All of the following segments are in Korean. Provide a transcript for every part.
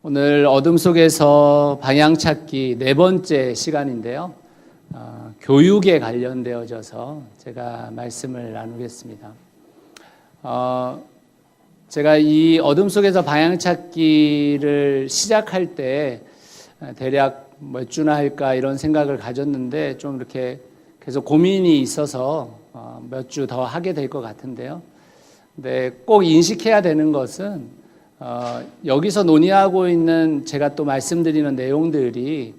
오늘 어둠 속에서 방향 찾기 네 번째 시간인데요. 교육에 관련되어져서 제가 말씀을 나누겠습니다. 제가 이 어둠 속에서 방향 찾기를 시작할 때 대략 몇 주나 할까 이런 생각을 가졌는데 좀 이렇게 계속 고민이 있어서 몇 주 더 하게 될 것 같은데요. 근데 꼭 인식해야 되는 것은 여기서 논의하고 있는 제가 또 말씀드리는 내용들이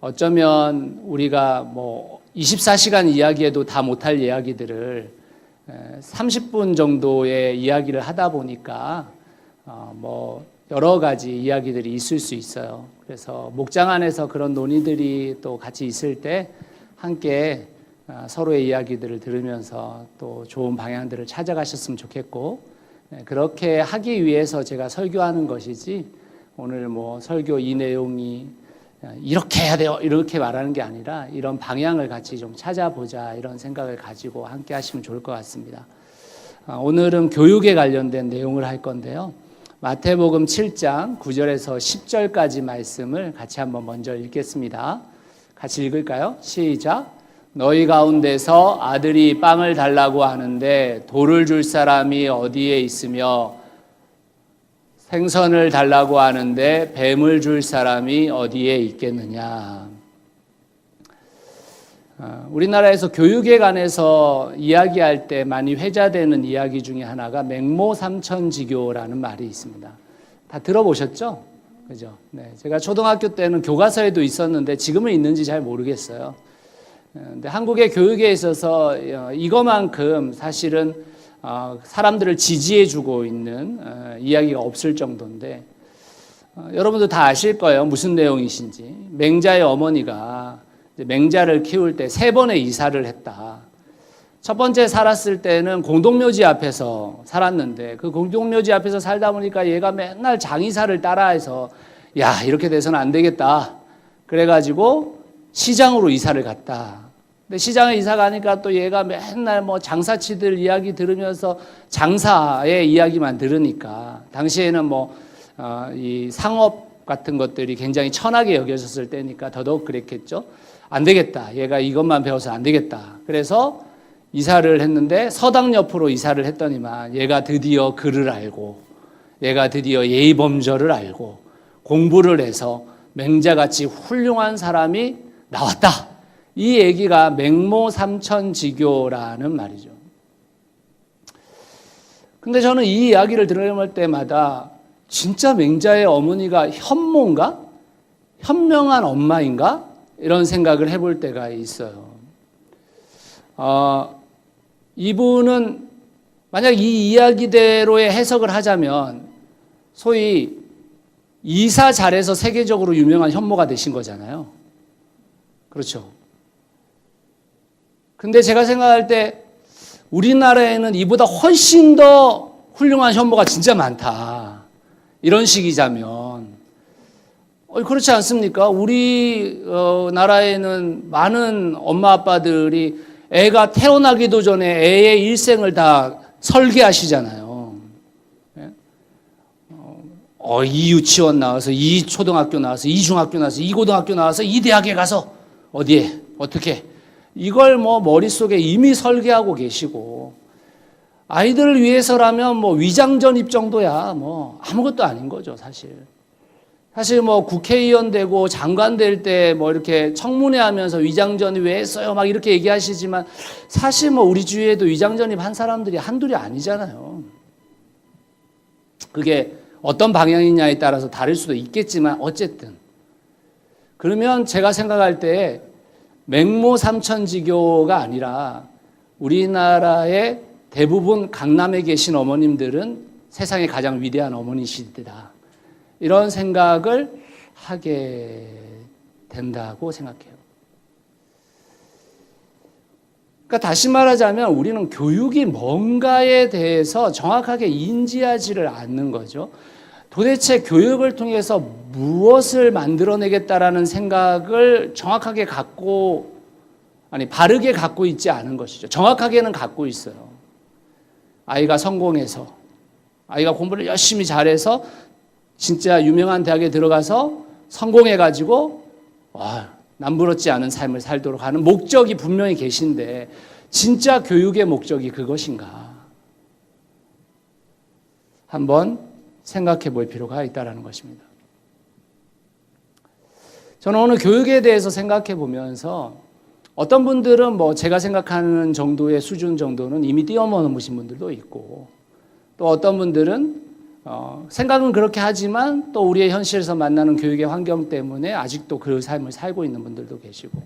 어쩌면 우리가 뭐 24시간 이야기해도 다 못할 이야기들을 30분 정도의 이야기를 하다 보니까 뭐 여러 가지 이야기들이 있을 수 있어요. 그래서 목장 안에서 그런 논의들이 또 같이 있을 때 함께 서로의 이야기들을 들으면서 또 좋은 방향들을 찾아가셨으면 좋겠고, 그렇게 하기 위해서 제가 설교하는 것이지 오늘 뭐 설교 이 내용이 이렇게 해야 돼요 이렇게 말하는 게 아니라 이런 방향을 같이 좀 찾아보자 이런 생각을 가지고 함께 하시면 좋을 것 같습니다. 오늘은 교육에 관련된 내용을 할 건데요. 마태복음 7장 9절에서 10절까지 말씀을 같이 한번 먼저 읽겠습니다. 같이 읽을까요? 시작. 너희 가운데서 아들이 빵을 달라고 하는데 돌을 줄 사람이 어디에 있으며 생선을 달라고 하는데 뱀을 줄 사람이 어디에 있겠느냐. 우리나라에서 교육에 관해서 이야기할 때 많이 회자되는 이야기 중에 하나가 맹모삼천지교라는 말이 있습니다. 다 들어보셨죠? 그죠? 네, 제가 초등학교 때는 교과서에도 있었는데 지금은 있는지 잘 모르겠어요. 근데 한국의 교육에 있어서 이거만큼 사실은 사람들을 지지해주고 있는 이야기가 없을 정도인데, 여러분도 다 아실 거예요. 무슨 내용이신지. 맹자의 어머니가 맹자를 키울 때 3번의 이사를 했다. 첫 번째 살았을 때는 공동묘지 앞에서 살았는데 그 공동묘지 앞에서 살다 보니까 얘가 맨날 장이사를 따라해서 야, 이렇게 돼서는 안 되겠다. 그래가지고 시장으로 이사를 갔다. 근데 시장에 이사 가니까 또 얘가 맨날 뭐 장사치들 이야기 들으면서 장사의 이야기만 들으니까 당시에는 이 상업 같은 것들이 굉장히 천하게 여겨졌을 때니까 더더욱 그랬겠죠. 안 되겠다. 얘가 이것만 배워서 안 되겠다. 그래서 이사를 했는데 서당 옆으로 이사를 했더니만 얘가 드디어 글을 알고 얘가 드디어 예의범절을 알고 공부를 해서 맹자같이 훌륭한 사람이 나왔다. 이 얘기가 맹모삼천지교라는 말이죠. 근데 저는 이 이야기를 들을 때마다 진짜 맹자의 어머니가 현모인가? 현명한 엄마인가? 이런 생각을 해볼 때가 있어요. 이분은 만약 이 이야기대로의 해석을 하자면 소위 이사 잘해서 세계적으로 유명한 현모가 되신 거잖아요. 그렇죠. 근데 제가 생각할 때 우리나라에는 이보다 훨씬 더 훌륭한 현모가 진짜 많다. 이런 식이자면 그렇지 않습니까? 우리 나라에는 많은 엄마 아빠들이 애가 태어나기도 전에 애의 일생을 다 설계하시잖아요. 이 유치원 나와서 이 초등학교 나와서 이 중학교 나와서 이 고등학교 나와서 이 대학에 가서 어디에 어떻게 이걸 머릿속에 이미 설계하고 계시고, 아이들을 위해서라면 위장 전입 정도야 아무것도 아닌 거죠, 사실. 사실 국회의원 되고 장관 될 때 이렇게 청문회 하면서 위장 전입 왜 했어요? 막 이렇게 얘기하시지만 사실 우리 주위에도 위장 전입 한 사람들이 한둘이 아니잖아요. 그게 어떤 방향이냐에 따라서 다를 수도 있겠지만 어쨌든. 그러면 제가 생각할 때 맹모삼천지교가 아니라 우리나라의 대부분 강남에 계신 어머님들은 세상에 가장 위대한 어머니시다. 이런 생각을 하게 된다고 생각해요. 그러니까 다시 말하자면 우리는 교육이 뭔가에 대해서 정확하게 인지하지를 않는 거죠. 도대체 교육을 통해서 무엇을 만들어내겠다라는 생각을 정확하게 바르게 갖고 있지 않은 것이죠. 정확하게는 갖고 있어요. 아이가 성공해서, 아이가 공부를 열심히 잘해서 진짜 유명한 대학에 들어가서 성공해가지고 남부럽지 않은 삶을 살도록 하는 목적이 분명히 계신데 진짜 교육의 목적이 그것인가? 한번 생각해 볼 필요가 있다는 것입니다. 저는 오늘 교육에 대해서 생각해 보면서 어떤 분들은 제가 생각하는 정도의 수준 정도는 이미 뛰어넘으신 분들도 있고, 또 어떤 분들은 생각은 그렇게 하지만 또 우리의 현실에서 만나는 교육의 환경 때문에 아직도 그 삶을 살고 있는 분들도 계시고,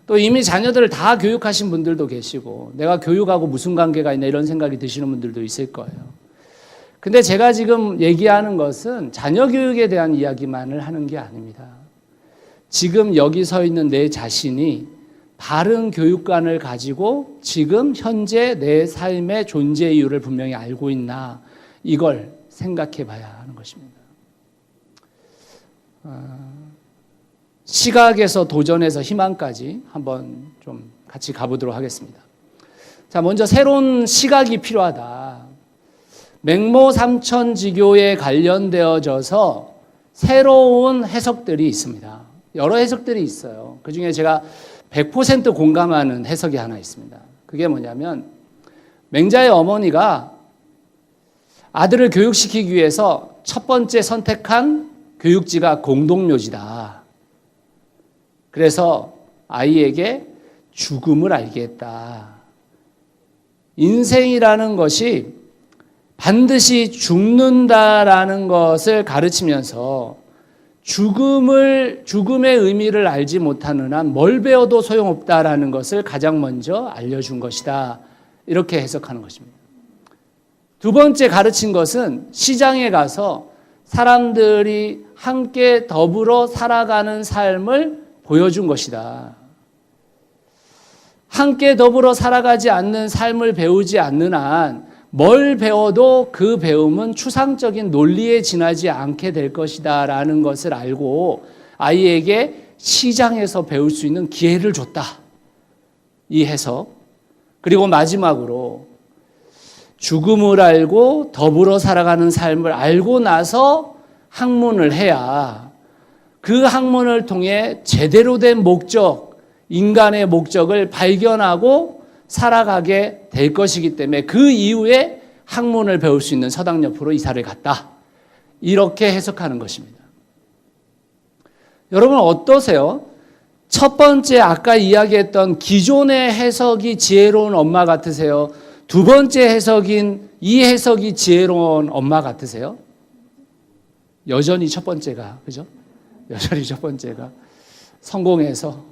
또 이미 자녀들을 다 교육하신 분들도 계시고, 내가 교육하고 무슨 관계가 있나 이런 생각이 드시는 분들도 있을 거예요. 근데 제가 지금 얘기하는 것은 자녀 교육에 대한 이야기만을 하는 게 아닙니다. 지금 여기 서 있는 내 자신이 바른 교육관을 가지고 지금 현재 내 삶의 존재 이유를 분명히 알고 있나, 이걸 생각해 봐야 하는 것입니다. 시각에서 도전에서 희망까지 한번 좀 같이 가보도록 하겠습니다. 자, 먼저 새로운 시각이 필요하다. 맹모 삼천지교에 관련되어져서 새로운 해석들이 있습니다. 여러 해석들이 있어요. 그중에 제가 100% 공감하는 해석이 하나 있습니다. 그게 뭐냐면, 맹자의 어머니가 아들을 교육시키기 위해서 첫 번째 선택한 교육지가 공동묘지다. 그래서 아이에게 죽음을 알게 했다. 인생이라는 것이 반드시 죽는다라는 것을 가르치면서 죽음의 의미를 알지 못하는 한 뭘 배워도 소용없다라는 것을 가장 먼저 알려준 것이다. 이렇게 해석하는 것입니다. 두 번째 가르친 것은 시장에 가서 사람들이 함께 더불어 살아가는 삶을 보여준 것이다. 함께 더불어 살아가지 않는 삶을 배우지 않는 한 뭘 배워도 그 배움은 추상적인 논리에 지나지 않게 될 것이다 라는 것을 알고 아이에게 시장에서 배울 수 있는 기회를 줬다. 이 해석. 그리고 마지막으로 죽음을 알고 더불어 살아가는 삶을 알고 나서 학문을 해야 그 학문을 통해 제대로 된 목적, 인간의 목적을 발견하고 살아가게 될 것이기 때문에 그 이후에 학문을 배울 수 있는 서당 옆으로 이사를 갔다. 이렇게 해석하는 것입니다. 여러분 어떠세요? 첫 번째 아까 이야기했던 기존의 해석이 지혜로운 엄마 같으세요? 두 번째 해석인 이 해석이 지혜로운 엄마 같으세요? 여전히 첫 번째가, 그죠? 여전히 첫 번째가 성공해서.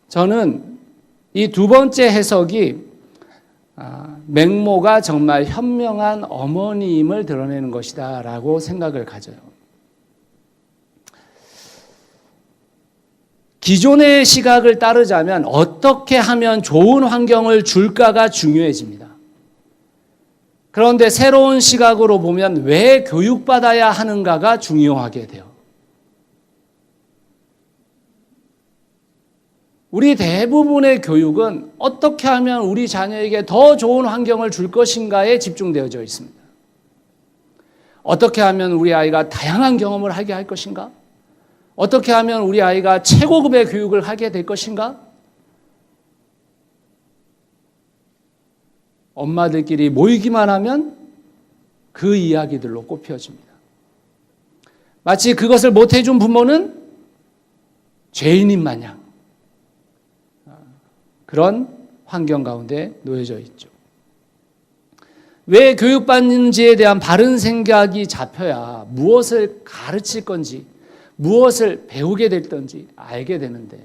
저는 이 두 번째 해석이 맹모가 정말 현명한 어머니임을 드러내는 것이다 라고 생각을 가져요. 기존의 시각을 따르자면 어떻게 하면 좋은 환경을 줄까가 중요해집니다. 그런데 새로운 시각으로 보면 왜 교육받아야 하는가가 중요하게 돼요. 우리 대부분의 교육은 어떻게 하면 우리 자녀에게 더 좋은 환경을 줄 것인가에 집중되어져 있습니다. 어떻게 하면 우리 아이가 다양한 경험을 하게 할 것인가? 어떻게 하면 우리 아이가 최고급의 교육을 하게 될 것인가? 엄마들끼리 모이기만 하면 그 이야기들로 꼽혀집니다. 마치 그것을 못해준 부모는 죄인인 마냥 그런 환경 가운데 놓여져 있죠. 왜 교육받는지에 대한 바른 생각이 잡혀야 무엇을 가르칠 건지, 무엇을 배우게 될 건지 알게 되는데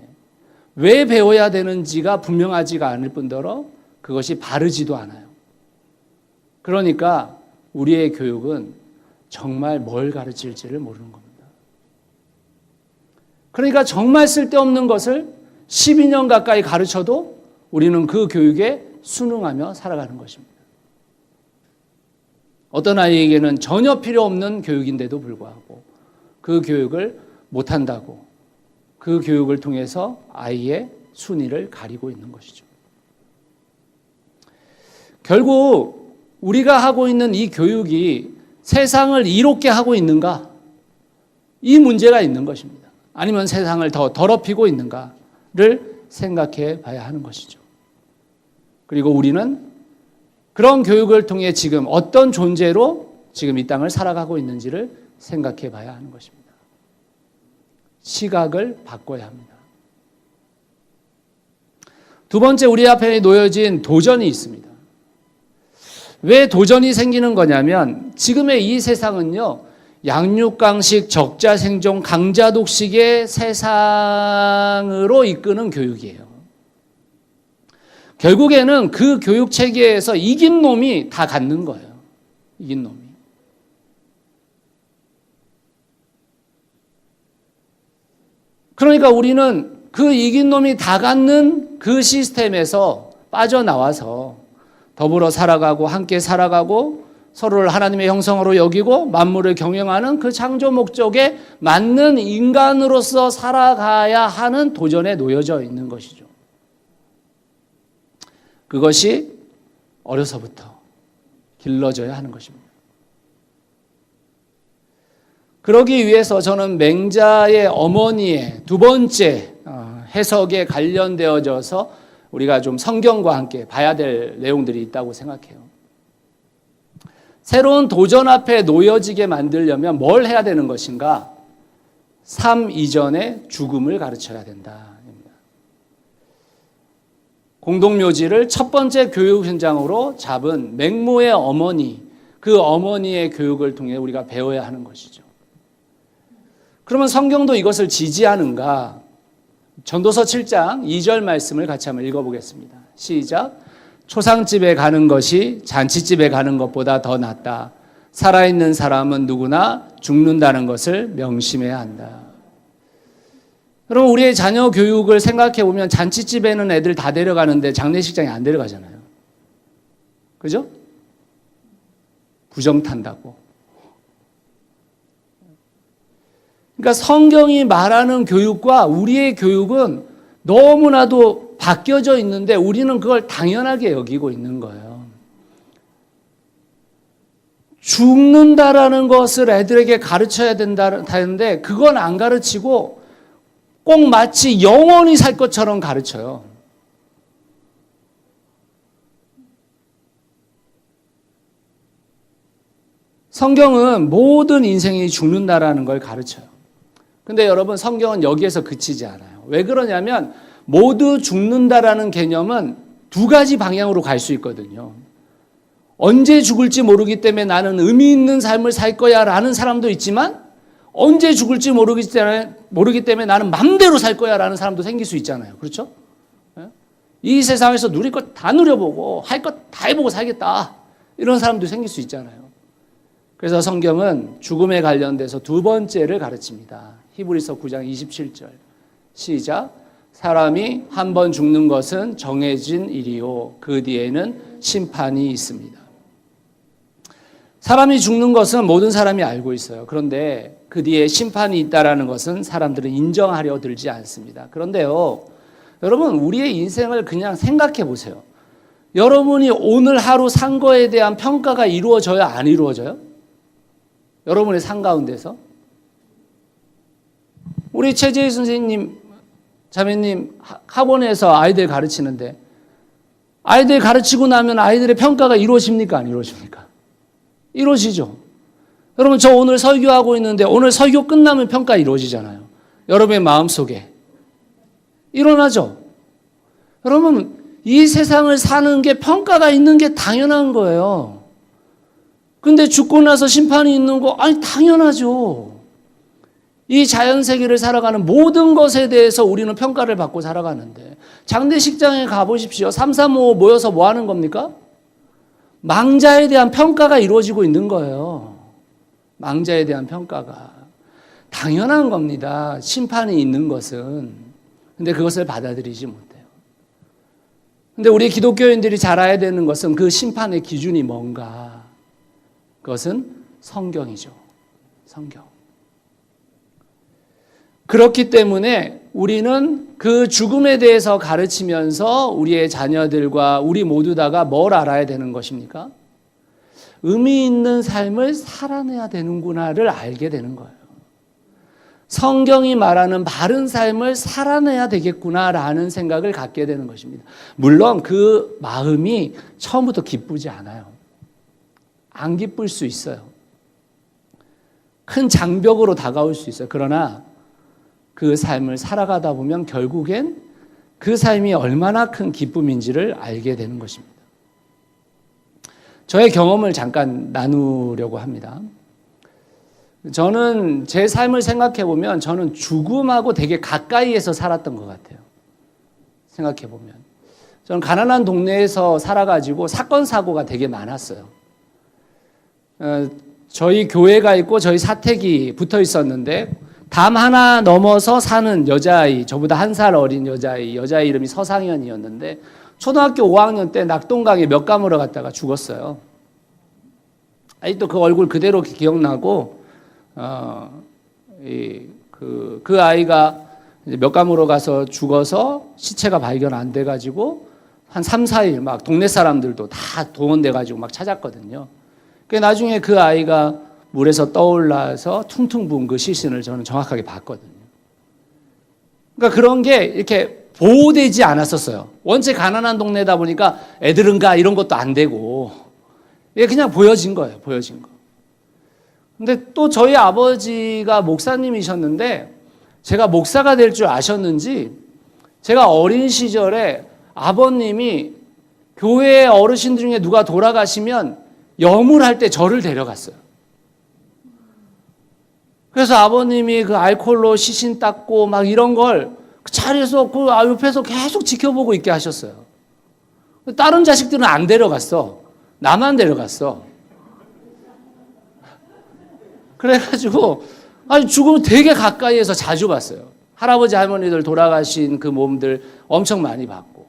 왜 배워야 되는지가 분명하지가 않을 뿐더러 그것이 바르지도 않아요. 그러니까 우리의 교육은 정말 뭘 가르칠지를 모르는 겁니다. 그러니까 정말 쓸데없는 것을 12년 가까이 가르쳐도 우리는 그 교육에 순응하며 살아가는 것입니다. 어떤 아이에게는 전혀 필요 없는 교육인데도 불구하고 그 교육을 못한다고 그 교육을 통해서 아이의 순위를 가리고 있는 것이죠. 결국 우리가 하고 있는 이 교육이 세상을 이롭게 하고 있는가? 이 문제가 있는 것입니다. 아니면 세상을 더 더럽히고 있는가를 생각해 봐야 하는 것이죠. 그리고 우리는 그런 교육을 통해 지금 어떤 존재로 지금 이 땅을 살아가고 있는지를 생각해 봐야 하는 것입니다. 시각을 바꿔야 합니다. 두 번째, 우리 앞에 놓여진 도전이 있습니다. 왜 도전이 생기는 거냐면 지금의 이 세상은요, 양육강식, 적자생존, 강자독식의 세상으로 이끄는 교육이에요. 결국에는 그 교육체계에서 이긴 놈이 다 갖는 거예요. 이긴 놈이. 그러니까 우리는 그 이긴 놈이 다 갖는 그 시스템에서 빠져나와서 더불어 살아가고 함께 살아가고 서로를 하나님의 형상으로 여기고 만물을 경영하는 그 창조 목적에 맞는 인간으로서 살아가야 하는 도전에 놓여져 있는 것이죠. 그것이 어려서부터 길러져야 하는 것입니다. 그러기 위해서 저는 맹자의 어머니의 두 번째 해석에 관련되어져서 우리가 좀 성경과 함께 봐야 될 내용들이 있다고 생각해요. 새로운 도전 앞에 놓여지게 만들려면 뭘 해야 되는 것인가? 삶 이전의 죽음을 가르쳐야 된다. 공동묘지를 첫 번째 교육 현장으로 잡은 맹모의 어머니, 그 어머니의 교육을 통해 우리가 배워야 하는 것이죠. 그러면 성경도 이것을 지지하는가? 전도서 7장 2절 말씀을 같이 한번 읽어보겠습니다. 시작. 초상집에 가는 것이 잔치집에 가는 것보다 더 낫다. 살아있는 사람은 누구나 죽는다는 것을 명심해야 한다. 여러분, 우리의 자녀 교육을 생각해 보면 잔치집에는 애들 다 데려가는데 장례식장에 안 데려가잖아요. 그죠? 부정 탄다고. 그러니까 성경이 말하는 교육과 우리의 교육은 너무나도 바뀌어져 있는데 우리는 그걸 당연하게 여기고 있는 거예요. 죽는다라는 것을 애들에게 가르쳐야 된다는데 그건 안 가르치고 꼭 마치 영원히 살 것처럼 가르쳐요. 성경은 모든 인생이 죽는다라는 걸 가르쳐요. 근데 여러분, 성경은 여기에서 그치지 않아요. 왜 그러냐면 모두 죽는다라는 개념은 두 가지 방향으로 갈 수 있거든요. 언제 죽을지 모르기 때문에 나는 의미 있는 삶을 살 거야 라는 사람도 있지만 언제 죽을지 모르기 때문에 나는 맘대로 살 거야 라는 사람도 생길 수 있잖아요. 그렇죠? 이 세상에서 누릴 것 다 누려보고 할 것 다 해보고 살겠다 이런 사람도 생길 수 있잖아요. 그래서 성경은 죽음에 관련돼서 두 번째를 가르칩니다. 히브리서 9장 27절 시작. 사람이 한 번 죽는 것은 정해진 일이요 그 뒤에는 심판이 있습니다. 사람이 죽는 것은 모든 사람이 알고 있어요. 그런데 그 뒤에 심판이 있다라는 것은 사람들은 인정하려 들지 않습니다. 그런데요, 여러분, 우리의 인생을 그냥 생각해 보세요. 여러분이 오늘 하루 산 거에 대한 평가가 이루어져요, 안 이루어져요? 여러분의 삶 가운데서? 우리 최재희 선생님, 자매님 학원에서 아이들 가르치는데 아이들 가르치고 나면 아이들의 평가가 이루어집니까? 안 이루어집니까? 이루어지죠. 여러분, 저 오늘 설교하고 있는데 오늘 설교 끝나면 평가 이루어지잖아요. 여러분의 마음속에 일어나죠. 여러분, 이 세상을 사는 게 평가가 있는 게 당연한 거예요. 근데 죽고 나서 심판이 있는 거 아니 당연하죠. 이 자연세계를 살아가는 모든 것에 대해서 우리는 평가를 받고 살아가는데 장례식장에 가보십시오. 3, 3, 5 모여서 뭐 하는 겁니까? 망자에 대한 평가가 이루어지고 있는 거예요. 망자에 대한 평가가. 당연한 겁니다. 심판이 있는 것은. 근데 그것을 받아들이지 못해요. 근데 우리 기독교인들이 잘 알아야 되는 것은 그 심판의 기준이 뭔가. 그것은 성경이죠. 성경. 그렇기 때문에 우리는 그 죽음에 대해서 가르치면서 우리의 자녀들과 우리 모두 다가 뭘 알아야 되는 것입니까? 의미 있는 삶을 살아내야 되는구나를 알게 되는 거예요. 성경이 말하는 바른 삶을 살아내야 되겠구나라는 생각을 갖게 되는 것입니다. 물론 그 마음이 처음부터 기쁘지 않아요. 안 기쁠 수 있어요. 큰 장벽으로 다가올 수 있어요. 그러나 그 삶을 살아가다 보면 결국엔 그 삶이 얼마나 큰 기쁨인지를 알게 되는 것입니다. 저의 경험을 잠깐 나누려고 합니다. 저는 제 삶을 생각해 보면 저는 죽음하고 되게 가까이에서 살았던 것 같아요. 생각해 보면. 저는 가난한 동네에서 살아가지고 사건, 사고가 되게 많았어요. 저희 교회가 있고 저희 사택이 붙어 있었는데 담 하나 넘어서 사는 여자아이, 저보다 1살 어린 여자아이 이름이 서상현이었는데 초등학교 5학년 때 낙동강에 몇 감으러 갔다가 죽었어요. 아직도 그 얼굴 그대로 기억나고 그 아이가 이제 몇 감으로 가서 죽어서 시체가 발견 안 돼가지고 한 3, 4일 막 동네 사람들도 다 동원돼가지고 막 찾았거든요. 나중에 그 아이가 물에서 떠올라서 퉁퉁 부은 그 시신을 저는 정확하게 봤거든요. 그러니까 그런 게 이렇게 보호되지 않았었어요. 원체 가난한 동네다 보니까 애들은 가 이런 것도 안 되고 이게 그냥 보여진 거예요. 보여진 거. 근데 또 저희 아버지가 목사님이셨는데 제가 목사가 될 줄 아셨는지 제가 어린 시절에 아버님이 교회 어르신들 중에 누가 돌아가시면 염을 때 저를 데려갔어요. 그래서 아버님이 그 알코올로 시신 닦고 막 이런 걸 그 자리에서 그 옆에서 계속 지켜보고 있게 하셨어요. 다른 자식들은 안 데려갔어. 나만 데려갔어. 그래가지고 아니 죽음을 되게 가까이에서 자주 봤어요. 할아버지 할머니들 돌아가신 그 몸들 엄청 많이 봤고.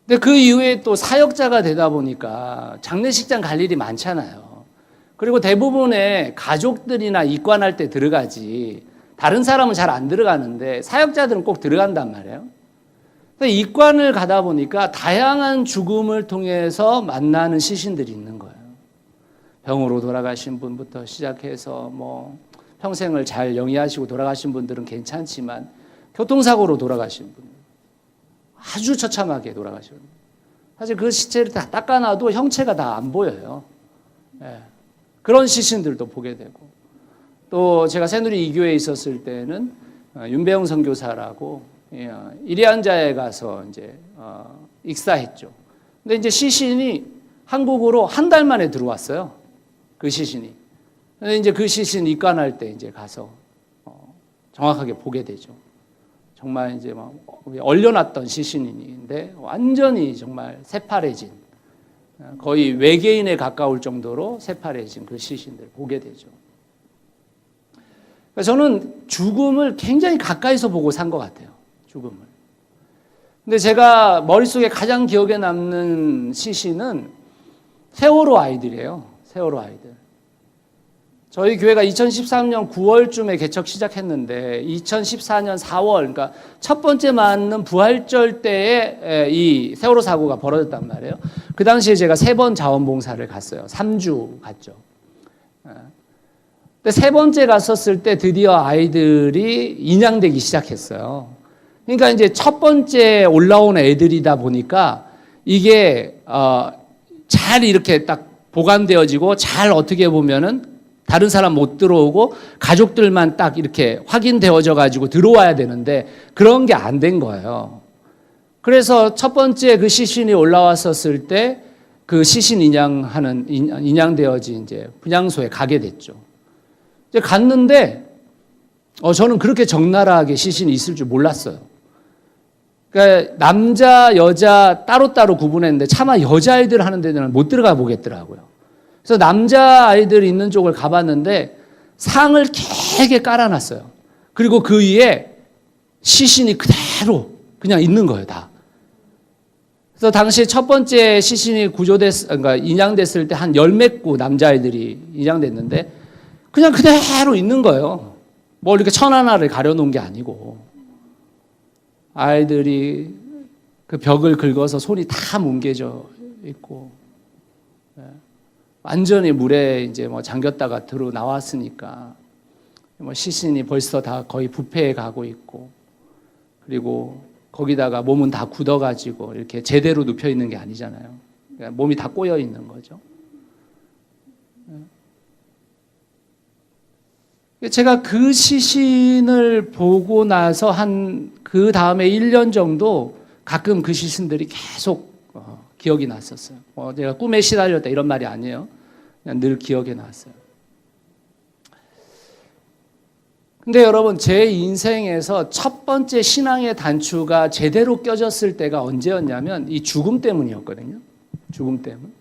근데 그 이후에 또 사역자가 되다 보니까 장례식장 갈 일이 많잖아요. 그리고 대부분의 가족들이나 입관할 때 들어가지 다른 사람은 잘 안 들어가는데 사역자들은 꼭 들어간단 말이에요. 입관을 가다 보니까 다양한 죽음을 통해서 만나는 시신들이 있는 거예요. 병으로 돌아가신 분부터 시작해서 뭐 평생을 잘 영위하시고 돌아가신 분들은 괜찮지만 교통사고로 돌아가신 분, 아주 처참하게 돌아가신 분. 사실 그 시체를 다 닦아놔도 형체가 다 안 보여요. 예. 그런 시신들도 보게 되고 또 제가 새누리 이교회에 있었을 때는 윤배영 선교사라고 이리안자에 가서 이제 익사했죠. 근데 이제 시신이 한국으로 한 달 만에 들어왔어요. 그 시신이. 근데 이제 그 시신 입관할 때 이제 가서 정확하게 보게 되죠. 정말 이제 막 얼려놨던 시신인데 완전히 정말 새파래진, 거의 외계인에 가까울 정도로 새파래진 그 시신들 보게 되죠. 저는 죽음을 굉장히 가까이서 보고 산 것 같아요. 죽음을. 근데 제가 머릿속에 가장 기억에 남는 시신은 세월호 아이들이에요. 세월호 아이들. 저희 교회가 2013년 9월쯤에 개척 시작했는데 2014년 4월, 그러니까 첫 번째 맞는 부활절 때에 이 세월호 사고가 벌어졌단 말이에요. 그 당시에 제가 3번 자원봉사를 갔어요. 3주 갔죠. 근데 3번째 갔었을 때 드디어 아이들이 인양되기 시작했어요. 그러니까 이제 첫 번째 올라온 애들이다 보니까 이게 잘 이렇게 딱 보관되어지고 잘 어떻게 보면은 다른 사람 못 들어오고 가족들만 딱 이렇게 확인되어져 가지고 들어와야 되는데 그런 게 안 된 거예요. 그래서 첫 번째 그 시신이 올라왔었을 때 그 시신 인양되어진 이제 분향소에 가게 됐죠. 이제 갔는데 저는 그렇게 적나라하게 시신이 있을 줄 몰랐어요. 그러니까 남자, 여자 따로따로 구분했는데 차마 여자아이들 하는 데는 못 들어가 보겠더라고요. 그래서 남자아이들 있는 쪽을 가봤는데 상을 길게 깔아놨어요. 그리고 그 위에 시신이 그대로 그냥 있는 거예요, 다. 그래서 당시 첫 번째 시신이 그러니까 인양됐을 때 한 10몇 구 남자아이들이 인양됐는데 그냥 그대로 있는 거예요. 뭐 이렇게 천 하나를 가려놓은 게 아니고. 아이들이 그 벽을 긁어서 손이 다 뭉개져 있고, 완전히 물에 이제 뭐 잠겼다가 들어 나왔으니까 뭐 시신이 벌써 다 거의 부패해 가고 있고, 그리고 거기다가 몸은 다 굳어가지고 이렇게 제대로 눕혀 있는 게 아니잖아요. 그러니까 몸이 다 꼬여 있는 거죠. 제가 그 시신을 보고 나서 그 다음에 1년 정도 가끔 그 시신들이 계속 기억이 났었어요. 제가 꿈에 시달렸다 이런 말이 아니에요. 그냥 늘 기억에 났어요. 근데 여러분, 제 인생에서 첫 번째 신앙의 단추가 제대로 껴졌을 때가 언제였냐면 이 죽음 때문이었거든요. 죽음 때문.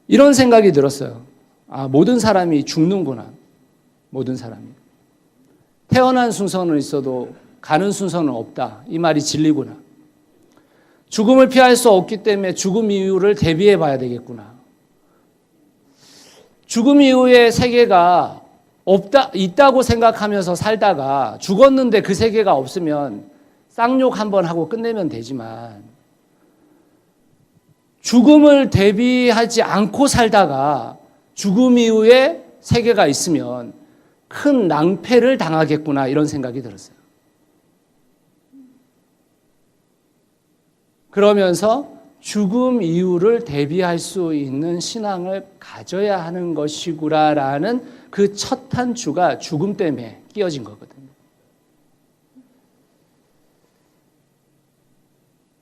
이런 생각이 들었어요. 모든 사람이 죽는구나. 모든 사람이. 태어난 순서는 있어도 가는 순서는 없다. 이 말이 진리구나. 죽음을 피할 수 없기 때문에 죽음 이후를 대비해 봐야 되겠구나. 죽음 이후의 세계가 있다고 생각하면서 살다가 죽었는데 그 세계가 없으면 쌍욕 한번 하고 끝내면 되지만, 죽음을 대비하지 않고 살다가 죽음 이후에 세계가 있으면 큰 낭패를 당하겠구나, 이런 생각이 들었어요. 그러면서 죽음 이후를 대비할 수 있는 신앙을 가져야 하는 것이구나라는 그 첫 단추가 죽음 때문에 끼어진 거거든요.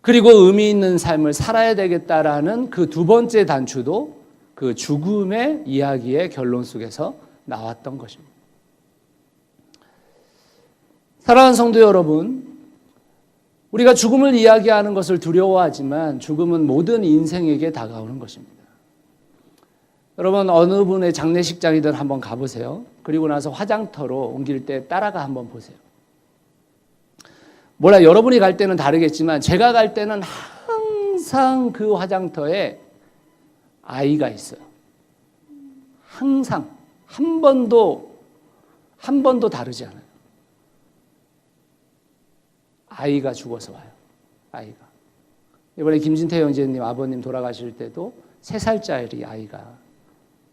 그리고 의미 있는 삶을 살아야 되겠다라는 그 두 번째 단추도 그 죽음의 이야기의 결론 속에서 나왔던 것입니다. 사랑하는 성도 여러분, 우리가 죽음을 이야기하는 것을 두려워하지만 죽음은 모든 인생에게 다가오는 것입니다. 여러분, 어느 분의 장례식장이든 한번 가보세요. 그리고 나서 화장터로 옮길 때 따라가 한번 보세요. 몰라, 여러분이 갈 때는 다르겠지만 제가 갈 때는 항상 그 화장터에 아이가 있어요. 항상. 한 번도 다르지 않아요. 아이가 죽어서 와요. 아이가. 이번에 김진태 형제님 아버님 돌아가실 때도 3살짜리 아이가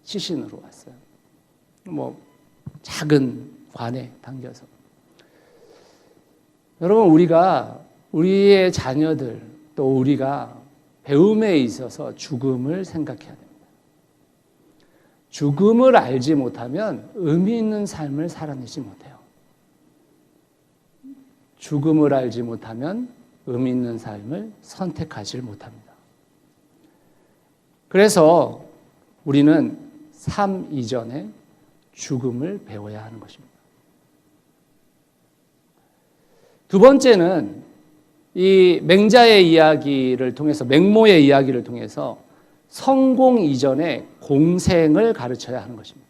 시신으로 왔어요. 뭐 작은 관에 담겨서. 여러분, 우리의 자녀들 또 우리가 배움에 있어서 죽음을 생각해야 됩니다. 죽음을 알지 못하면 의미 있는 삶을 살아내지 못해요. 죽음을 알지 못하면 의미 있는 삶을 선택하지 못합니다. 그래서 우리는 삶 이전에 죽음을 배워야 하는 것입니다. 두 번째는 이 맹자의 이야기를 통해서, 맹모의 이야기를 통해서 성공 이전에 공생을 가르쳐야 하는 것입니다.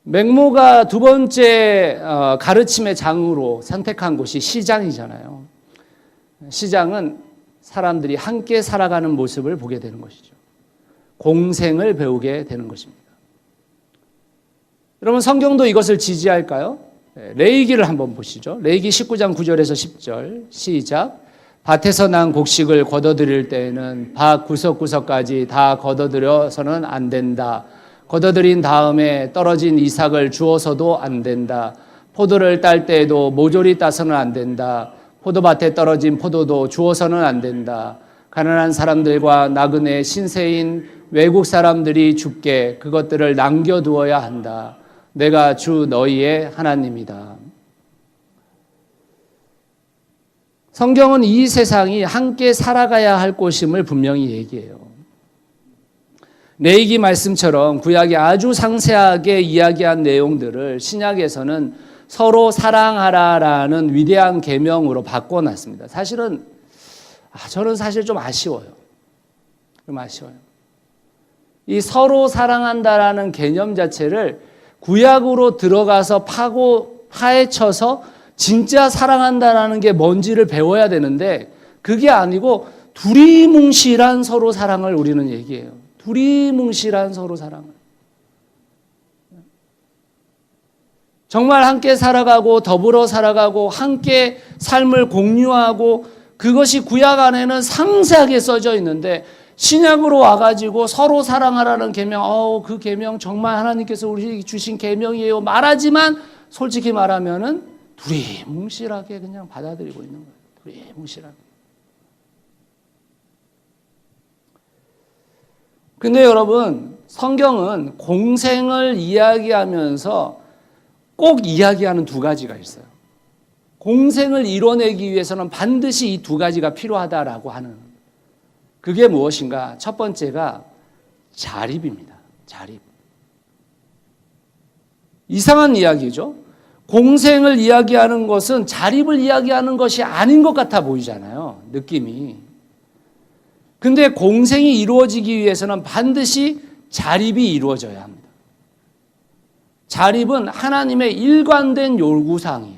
맹모가 두 번째 가르침의 장으로 선택한 곳이 시장이잖아요. 시장은 사람들이 함께 살아가는 모습을 보게 되는 것이죠. 공생을 배우게 되는 것입니다. 여러분, 성경도 이것을 지지할까요? 레위기를 한번 보시죠. 레위기 19장 9절에서 10절 시작. 밭에서 난 곡식을 걷어들일 때에는 밭 구석구석까지 다 걷어들여서는 안 된다. 걷어들인 다음에 떨어진 이삭을 주워서도 안 된다. 포도를 딸 때에도 모조리 따서는 안 된다. 포도밭에 떨어진 포도도 주워서는 안 된다. 가난한 사람들과 나그네 신세인 외국 사람들이 죽게 그것들을 남겨두어야 한다. 내가 주 너희의 하나님이다. 성경은 이 세상이 함께 살아가야 할 곳임을 분명히 얘기해요. 레위기 말씀처럼 구약이 아주 상세하게 이야기한 내용들을 신약에서는 서로 사랑하라라는 위대한 계명으로 바꿔놨습니다. 사실은 저는 사실 좀 아쉬워요. 이 서로 사랑한다라는 개념 자체를 구약으로 들어가서 파헤쳐서 진짜 사랑한다라는 게 뭔지를 배워야 되는데 그게 아니고 두리뭉실한 서로 사랑을 우리는 얘기해요. 두리뭉실한 서로 사랑을. 정말 함께 살아가고 더불어 살아가고 함께 삶을 공유하고 그것이 구약 안에는 상세하게 써져 있는데 신약으로 와가지고 서로 사랑하라는 계명, 그 계명 정말 하나님께서 우리에게 주신 계명이에요 말하지만 솔직히 말하면은 두리뭉실하게 그냥 받아들이고 있는 거예요. 두리뭉실하게. 근데 여러분, 성경은 공생을 이야기하면서 꼭 이야기하는 두 가지가 있어요. 공생을 이뤄내기 위해서는 반드시 이 두 가지가 필요하다라고 하는, 그게 무엇인가? 첫 번째가 자립입니다. 자립. 이상한 이야기죠. 공생을 이야기하는 것은 자립을 이야기하는 것이 아닌 것 같아 보이잖아요. 느낌이. 근데 공생이 이루어지기 위해서는 반드시 자립이 이루어져야 합니다. 자립은 하나님의 일관된 요구사항이에요.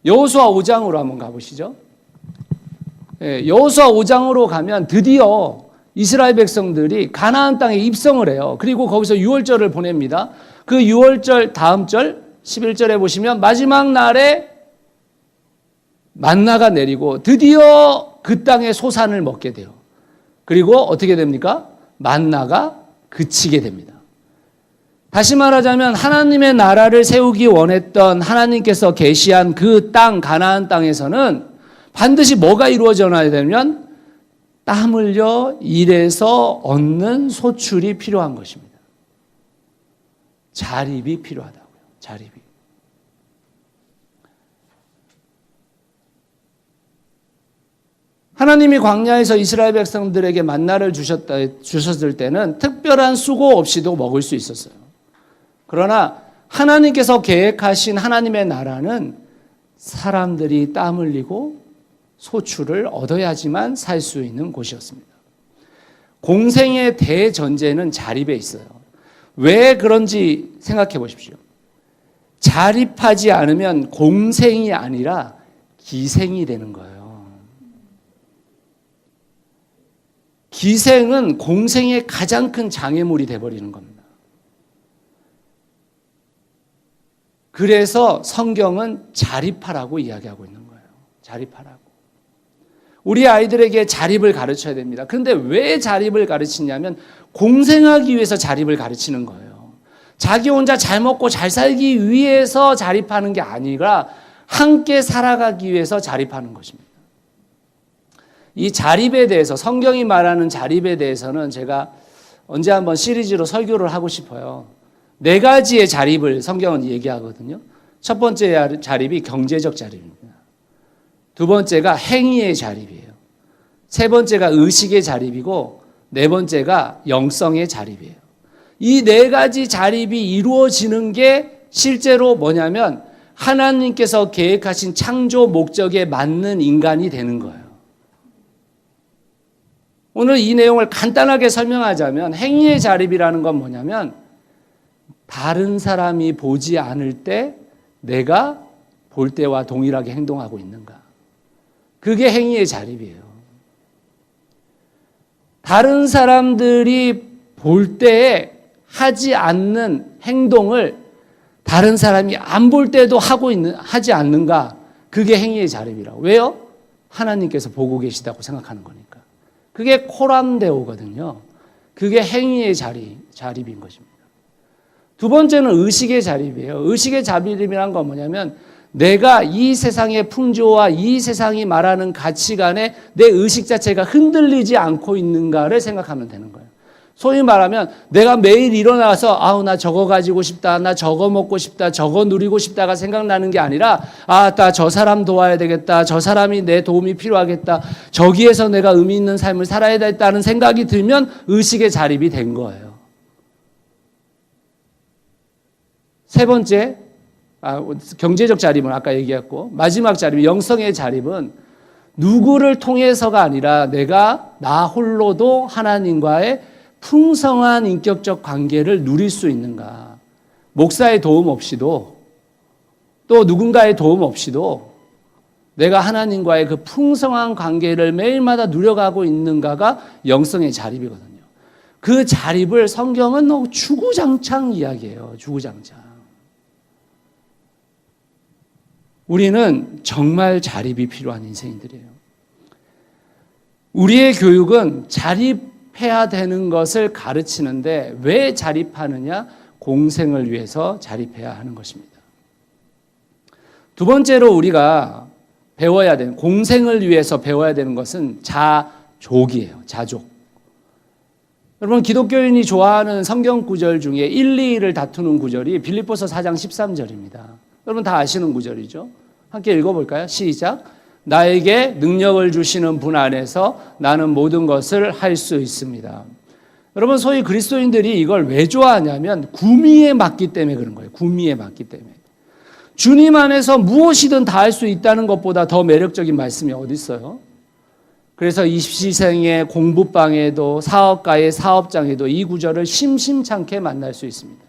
여호수아 5장으로 한번 가보시죠. 여호수아 5장으로 가면 드디어 이스라엘 백성들이 가나안 땅에 입성을 해요. 그리고 거기서 유월절을 보냅니다. 그 유월절 다음 절 11절에 보시면 마지막 날에 만나가 내리고 드디어 그 땅의 소산을 먹게 돼요. 그리고 어떻게 됩니까? 만나가 그치게 됩니다. 다시 말하자면 하나님의 나라를 세우기 원했던 하나님께서 계시한 그 땅, 가나안 땅에서는 반드시 뭐가 이루어져야 되면 땀 흘려 일해서 얻는 소출이 필요한 것입니다. 자립이 필요하다고요. 자립이. 하나님이 광야에서 이스라엘 백성들에게 만나를 주셨을 때는 특별한 수고 없이도 먹을 수 있었어요. 그러나 하나님께서 계획하신 하나님의 나라는 사람들이 땀 흘리고 소출을 얻어야지만 살 수 있는 곳이었습니다. 공생의 대전제는 자립에 있어요. 왜 그런지 생각해 보십시오. 자립하지 않으면 공생이 아니라 기생이 되는 거예요. 기생은 공생의 가장 큰 장애물이 되어버리는 겁니다. 그래서 성경은 자립하라고 이야기하고 있는 거예요. 자립하라고. 우리 아이들에게 자립을 가르쳐야 됩니다. 그런데 왜 자립을 가르치냐면 공생하기 위해서 자립을 가르치는 거예요. 자기 혼자 잘 먹고 잘 살기 위해서 자립하는 게 아니라 함께 살아가기 위해서 자립하는 것입니다. 이 자립에 대해서, 성경이 말하는 자립에 대해서는 제가 언제 한번 시리즈로 설교를 하고 싶어요. 4가지의 자립을 성경은 얘기하거든요. 첫 번째 자립이 경제적 자립입니다. 두 번째가 행위의 자립이에요. 세 번째가 의식의 자립이고 네 번째가 영성의 자립이에요. 이 4가지 자립이 이루어지는 게 실제로 뭐냐면 하나님께서 계획하신 창조 목적에 맞는 인간이 되는 거예요. 오늘 이 내용을 간단하게 설명하자면 행위의 자립이라는 건 뭐냐면 다른 사람이 보지 않을 때 내가 볼 때와 동일하게 행동하고 있는가. 그게 행위의 자립이에요. 다른 사람들이 볼 때에 하지 않는 행동을 다른 사람이 안 볼 때도 하지 않는가. 그게 행위의 자립이라고. 왜요? 하나님께서 보고 계시다고 생각하는 거니까. 그게 코람데오거든요. 그게 행위의 자립인 것입니다. 두 번째는 의식의 자립이에요. 의식의 자립이란 건 뭐냐면 내가 이 세상의 풍조와 이 세상이 말하는 가치관에 내 의식 자체가 흔들리지 않고 있는가를 생각하면 되는 거예요. 소위 말하면 내가 매일 일어나서 나 저거 가지고 싶다, 나 저거 먹고 싶다, 저거 누리고 싶다가 생각나는 게 아니라 나 저 사람 도와야 되겠다, 저 사람이 내 도움이 필요하겠다, 저기에서 내가 의미 있는 삶을 살아야 되겠다는 생각이 들면 의식의 자립이 된 거예요. 세 번째, 경제적 자립은 아까 얘기했고, 마지막 자립, 영성의 자립은 누구를 통해서가 아니라 내가 나 홀로도 하나님과의 풍성한 인격적 관계를 누릴 수 있는가. 목사의 도움 없이도 또 누군가의 도움 없이도 내가 하나님과의 그 풍성한 관계를 매일마다 누려가고 있는가가 영성의 자립이거든요. 그 자립을 성경은 주구장창 이야기해요. 주구장창. 우리는 정말 자립이 필요한 인생들이에요. 우리의 교육은 자립해야 되는 것을 가르치는데 왜 자립하느냐? 공생을 위해서 자립해야 하는 것입니다. 두 번째로 우리가 배워야 되는, 공생을 위해서 배워야 되는 것은 자족이에요. 자족. 여러분, 기독교인이 좋아하는 성경 구절 중에 1, 2를 다투는 구절이 빌립보서 4장 13절입니다. 여러분 다 아시는 구절이죠. 함께 읽어볼까요? 시작. 나에게 능력을 주시는 분 안에서 나는 모든 것을 할 수 있습니다. 여러분, 소위 그리스도인들이 이걸 왜 좋아하냐면 구미에 맞기 때문에 그런 거예요. 구미에 맞기 때문에. 주님 안에서 무엇이든 다 할 수 있다는 것보다 더 매력적인 말씀이 어디 있어요? 그래서 20시생의 공부방에도 사업가의 사업장에도 이 구절을 심심찮게 만날 수 있습니다.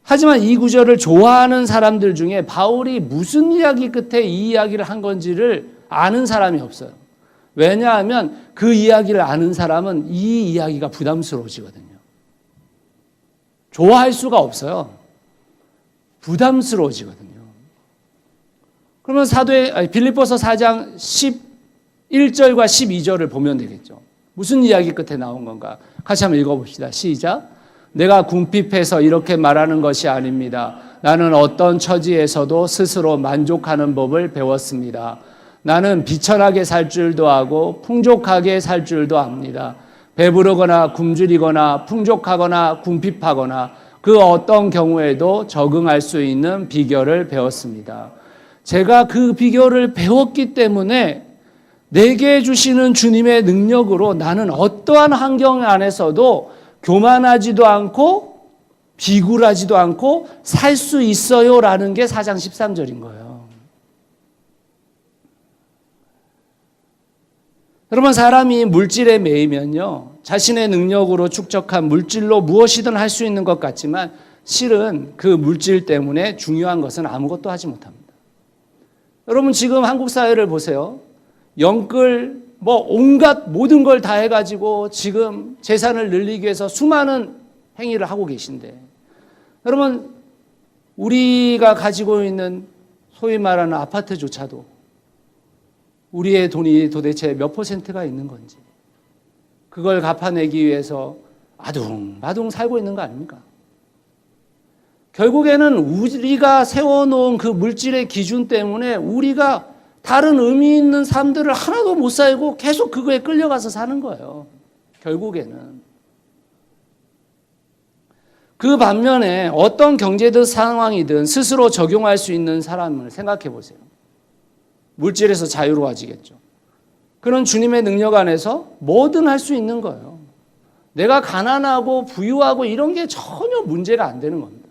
하지만 이 구절을 좋아하는 사람들 중에 바울이 무슨 이야기 끝에 이 이야기를 한 건지를 아는 사람이 없어요. 왜냐하면 그 이야기를 아는 사람은 이 이야기가 부담스러워지거든요. 좋아할 수가 없어요. 부담스러워지거든요. 그러면 빌립보서 4장 11절과 12절을 보면 되겠죠. 무슨 이야기 끝에 나온 건가? 같이 한번 읽어봅시다. 시작. 내가 궁핍해서 이렇게 말하는 것이 아닙니다. 나는 어떤 처지에서도 스스로 만족하는 법을 배웠습니다. 나는 비천하게 살 줄도 하고 풍족하게 살 줄도 압니다. 배부르거나 굶주리거나 풍족하거나 궁핍하거나 그 어떤 경우에도 적응할 수 있는 비결을 배웠습니다. 제가 그 비결을 배웠기 때문에 내게 주시는 주님의 능력으로 나는 어떠한 환경 안에서도 교만하지도 않고 비굴하지도 않고 살 수 있어요라는 게 4장 13절인 거예요. 여러분, 사람이 물질에 매이면요, 자신의 능력으로 축적한 물질로 무엇이든 할 수 있는 것 같지만 실은 그 물질 때문에 중요한 것은 아무것도 하지 못합니다. 여러분, 지금 한국 사회를 보세요. 영끌, 온갖 모든 걸 다 해가지고 지금 재산을 늘리기 위해서 수많은 행위를 하고 계신데, 여러분, 우리가 가지고 있는 소위 말하는 아파트조차도 우리의 돈이 도대체 몇 퍼센트가 있는 건지, 그걸 갚아내기 위해서 아둥바둥 살고 있는 거 아닙니까? 결국에는 우리가 세워놓은 그 물질의 기준 때문에 우리가 다른 의미 있는 삶들을 하나도 못 살고 계속 그거에 끌려가서 사는 거예요. 결국에는. 그 반면에 어떤 경제든 상황이든 스스로 적용할 수 있는 사람을 생각해 보세요. 물질에서 자유로워지겠죠. 그런 주님의 능력 안에서 뭐든 할 수 있는 거예요. 내가 가난하고 부유하고 이런 게 전혀 문제가 안 되는 겁니다.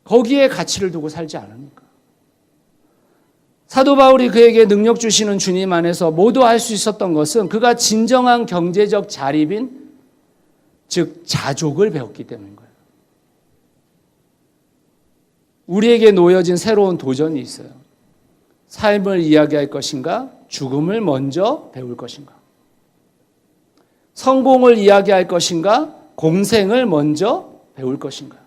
거기에 가치를 두고 살지 않으니까. 사도 바울이 그에게 능력 주시는 주님 안에서 모두 할 수 있었던 것은 그가 진정한 경제적 자립인, 즉 자족을 배웠기 때문인 거예요. 우리에게 놓여진 새로운 도전이 있어요. 삶을 이야기할 것인가? 죽음을 먼저 배울 것인가? 성공을 이야기할 것인가? 공생을 먼저 배울 것인가?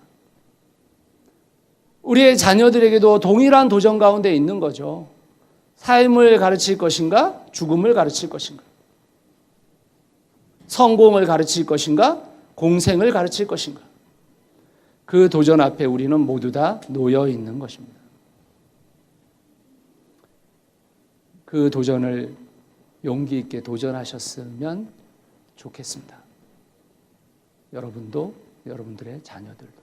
우리의 자녀들에게도 동일한 도전 가운데 있는 거죠. 삶을 가르칠 것인가? 죽음을 가르칠 것인가? 성공을 가르칠 것인가? 공생을 가르칠 것인가? 그 도전 앞에 우리는 모두 다 놓여 있는 것입니다. 그 도전을 용기 있게 도전하셨으면 좋겠습니다. 여러분도, 여러분들의 자녀들도.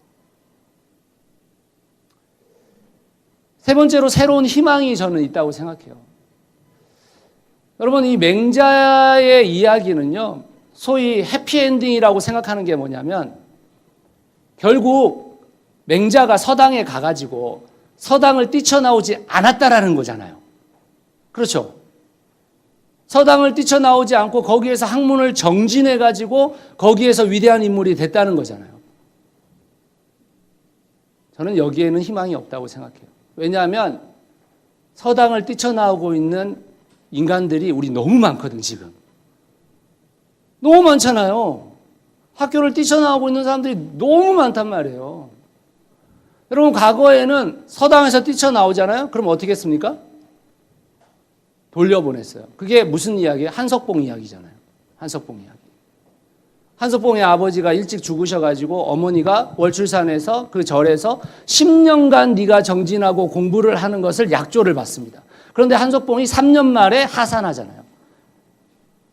세 번째로 새로운 희망이 저는 있다고 생각해요. 여러분, 이 맹자의 이야기는요, 소위 해피엔딩이라고 생각하는 게 뭐냐면, 결국 맹자가 서당에 가가지고 서당을 뛰쳐나오지 않았다라는 거잖아요. 그렇죠? 서당을 뛰쳐나오지 않고 거기에서 학문을 정진해가지고 거기에서 위대한 인물이 됐다는 거잖아요. 저는 여기에는 희망이 없다고 생각해요. 왜냐하면 서당을 뛰쳐나오고 있는 인간들이 우리 너무 많거든, 지금. 너무 많잖아요. 학교를 뛰쳐나오고 있는 사람들이 너무 많단 말이에요. 여러분, 과거에는 서당에서 뛰쳐나오잖아요. 그럼 어떻게 했습니까? 돌려보냈어요. 그게 무슨 이야기예요? 한석봉 이야기잖아요. 한석봉 이야기. 한석봉의 아버지가 일찍 죽으셔가지고 어머니가 월출산에서 그 절에서 10년간 네가 정진하고 공부를 하는 것을 약조를 받습니다. 그런데 한석봉이 3년 말에 하산하잖아요.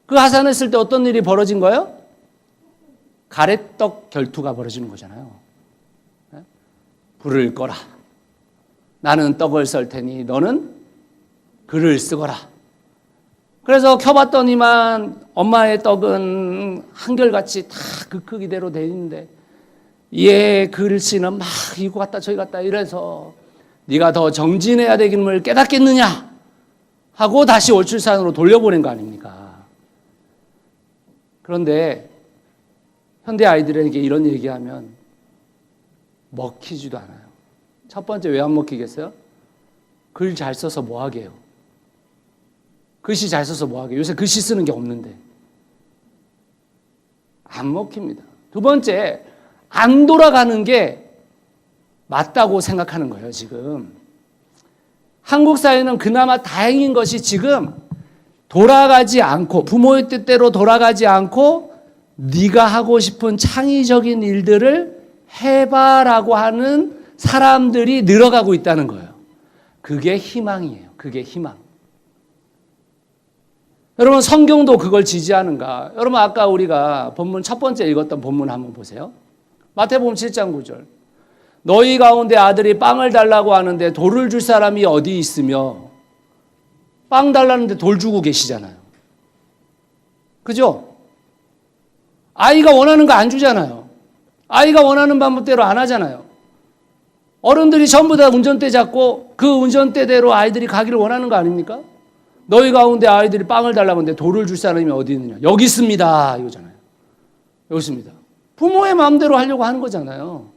그 하산했을 때 어떤 일이 벌어진 거예요? 가래떡 결투가 벌어지는 거잖아요. 불을 꺼라. 나는 떡을 썰 테니 너는 글을 쓰거라. 그래서 켜봤더니만 엄마의 떡은 한결같이 다 그 크기대로 돼 있는데 얘 글씨는 막 이거 같다 저기 같다 이래서 네가 더 정진해야 되임을 깨닫겠느냐 하고 다시 월출산으로 돌려보낸 거 아닙니까? 그런데 현대 아이들에게 이런 얘기하면 먹히지도 않아요. 첫 번째, 왜 안 먹히겠어요? 글 잘 써서 뭐 하게요? 글씨 잘 써서 뭐 하게요? 요새 글씨 쓰는 게 없는데. 안 먹힙니다. 두 번째, 안 돌아가는 게 맞다고 생각하는 거예요, 지금. 한국 사회는 그나마 다행인 것이 지금 돌아가지 않고, 부모의 뜻대로 돌아가지 않고 네가 하고 싶은 창의적인 일들을 해봐라고 하는 사람들이 늘어가고 있다는 거예요. 그게 희망이에요. 그게 희망. 여러분, 성경도 그걸 지지하는가? 여러분, 아까 우리가 본문 첫 번째 읽었던 본문 한번 보세요. 마태복음 7장 9절. 너희 가운데 아들이 빵을 달라고 하는데 돌을 줄 사람이 어디 있으며, 빵 달라는데 돌 주고 계시잖아요. 그죠? 아이가 원하는 거 안 주잖아요. 아이가 원하는 방법대로 안 하잖아요. 어른들이 전부 다 운전대 잡고 그 운전대대로 아이들이 가기를 원하는 거 아닙니까? 너희 가운데 아이들이 빵을 달라고 하는데 돌을 줄 사람이 어디 있느냐? 여기 있습니다. 이거잖아요. 여기 있습니다. 부모의 마음대로 하려고 하는 거잖아요.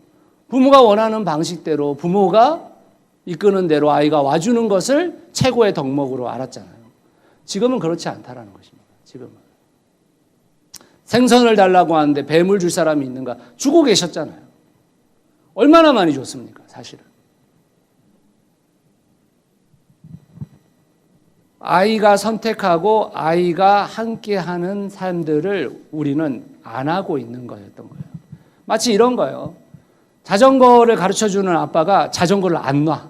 부모가 원하는 방식대로, 부모가 이끄는 대로 아이가 와주는 것을 최고의 덕목으로 알았잖아요. 지금은 그렇지 않다라는 것입니다. 지금은. 생선을 달라고 하는데 뱀을 줄 사람이 있는가? 주고 계셨잖아요. 얼마나 많이 줬습니까? 사실은. 아이가 선택하고 아이가 함께하는 삶들을 우리는 안 하고 있는 거였던 거예요. 마치 이런 거예요. 자전거를 가르쳐주는 아빠가 자전거를 안 놔.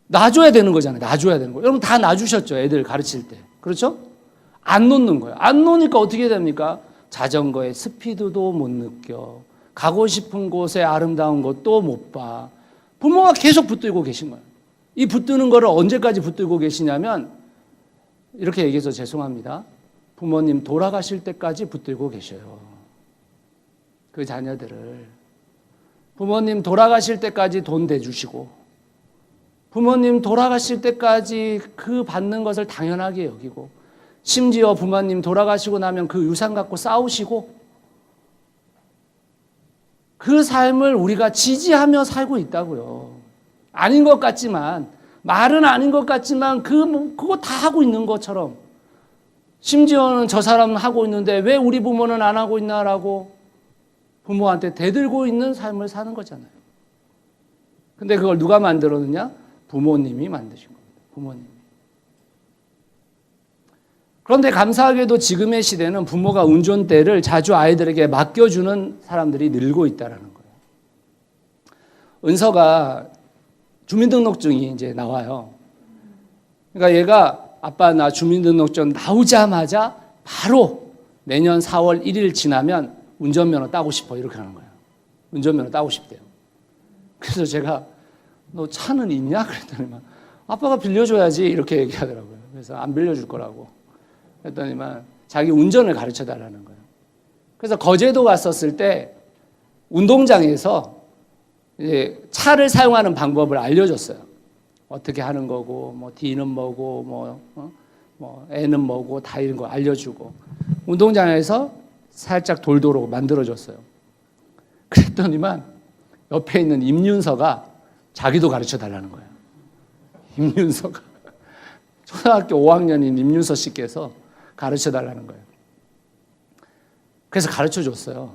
놔줘야 되는 거잖아요. 놔줘야 되는 거예요. 여러분 다 놔주셨죠. 애들 가르칠 때. 그렇죠? 안 놓는 거예요. 안 놓으니까 어떻게 됩니까? 자전거의 스피드도 못 느껴. 가고 싶은 곳에 아름다운 것도 못 봐. 부모가 계속 붙들고 계신 거예요. 이 붙드는 거를 언제까지 붙들고 계시냐면, 이렇게 얘기해서 죄송합니다. 부모님 돌아가실 때까지 붙들고 계셔요. 그 자녀들을. 부모님 돌아가실 때까지 돈 대주시고, 부모님 돌아가실 때까지 그 받는 것을 당연하게 여기고, 심지어 부모님 돌아가시고 나면 그 유산 갖고 싸우시고, 그 삶을 우리가 지지하며 살고 있다고요. 아닌 것 같지만, 말은 아닌 것 같지만 그거 다 하고 있는 것처럼, 심지어는 저 사람은 하고 있는데 왜 우리 부모는 안 하고 있나라고 부모한테 대들고 있는 삶을 사는 거잖아요. 근데 그걸 누가 만들었느냐? 부모님이 만드신 겁니다. 부모님이. 그런데 감사하게도 지금의 시대는 부모가 운전대를 자주 아이들에게 맡겨주는 사람들이 늘고 있다는 거예요. 은서가 주민등록증이 이제 나와요. 그러니까 얘가 아빠 나 주민등록증 나오자마자 바로 내년 4월 1일 지나면 운전면허 따고 싶어 이렇게 하는 거예요. 운전면허 따고 싶대요. 그래서 제가 너 차는 있냐? 그랬더니만 아빠가 빌려줘야지 이렇게 얘기하더라고요. 그래서 안 빌려줄 거라고. 그랬더니만 자기 운전을 가르쳐 달라는 거예요. 그래서 거제도 갔었을 때 운동장에서 이제 차를 사용하는 방법을 알려줬어요. 어떻게 하는 거고, 뭐 D는 뭐고, 뭐 N은 뭐고 다 이런 거 알려주고 운동장에서 살짝 돌도록 만들어줬어요. 그랬더니만 옆에 있는 임윤서가 자기도 가르쳐 달라는 거예요. 임윤서가 초등학교 5학년인 임윤서 씨께서 가르쳐 달라는 거예요. 그래서 가르쳐 줬어요.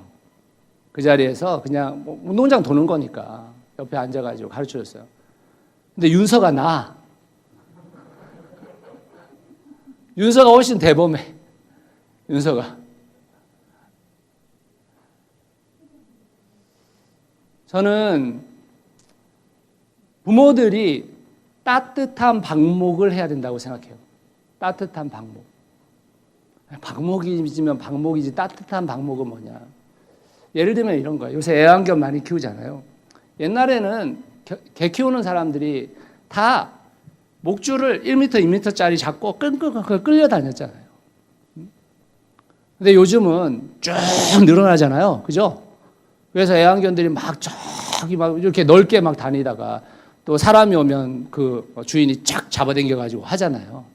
그 자리에서 그냥 뭐 운동장 도는 거니까 옆에 앉아가지고 가르쳐줬어요. 근데 윤서가 나. 윤서가 훨씬 대범해. 윤서가. 저는 부모들이 따뜻한 방목을 해야 된다고 생각해요. 따뜻한 방목. 방목이지면 방목이지 따뜻한 방목은 뭐냐. 예를 들면 이런 거예요. 요새 애완견 많이 키우잖아요. 옛날에는 개 키우는 사람들이 다 목줄을 1m, 2m짜리 잡고 끌려다녔잖아요. 근데 요즘은 쭉 늘어나잖아요. 그죠? 그래서 애완견들이 막 저기 막 이렇게 넓게 막 다니다가 또 사람이 오면 그 주인이 쫙 잡아당겨가지고 하잖아요.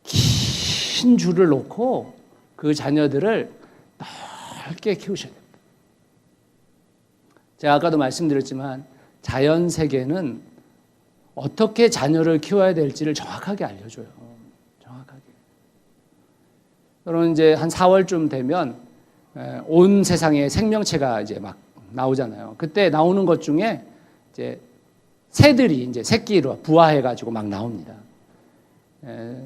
긴 줄을 놓고 그 자녀들을 넓게 키우셔야 됩니다. 제가 아까도 말씀드렸지만 자연 세계는 어떻게 자녀를 키워야 될지를 정확하게 알려줘요. 정확하게. 여러분 이제 한 4월쯤 되면 온 세상에 생명체가 이제 막 나오잖아요. 그때 나오는 것 중에 이제 새들이 이제 새끼로 부화해가지고 막 나옵니다.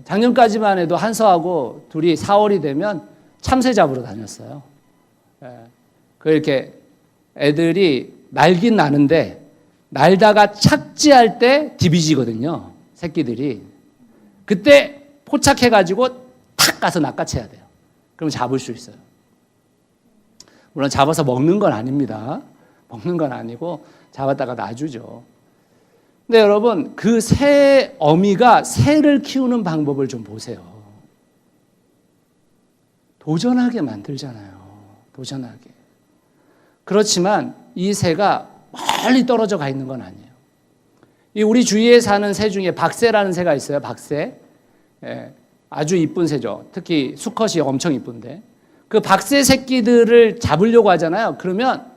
작년까지만 해도 한서하고 둘이 4월이 되면 참새 잡으러 다녔어요. 이렇게 애들이 날긴 나는데 날다가 착지할 때 디비지거든요. 새끼들이. 그때 포착해가지고 탁 가서 낚아채야 돼요. 그럼 잡을 수 있어요. 물론 잡아서 먹는 건 아닙니다. 먹는 건 아니고 잡았다가 놔주죠. 근데 여러분 그 새 어미가 새를 키우는 방법을 좀 보세요. 도전하게 만들잖아요. 도전하게. 그렇지만 이 새가 멀리 떨어져 가 있는 건 아니에요. 이 우리 주위에 사는 새 중에 박새라는 새가 있어요. 박새. 아주 이쁜 새죠. 특히 수컷이 엄청 이쁜데. 그 박새 새끼들을 잡으려고 하잖아요. 그러면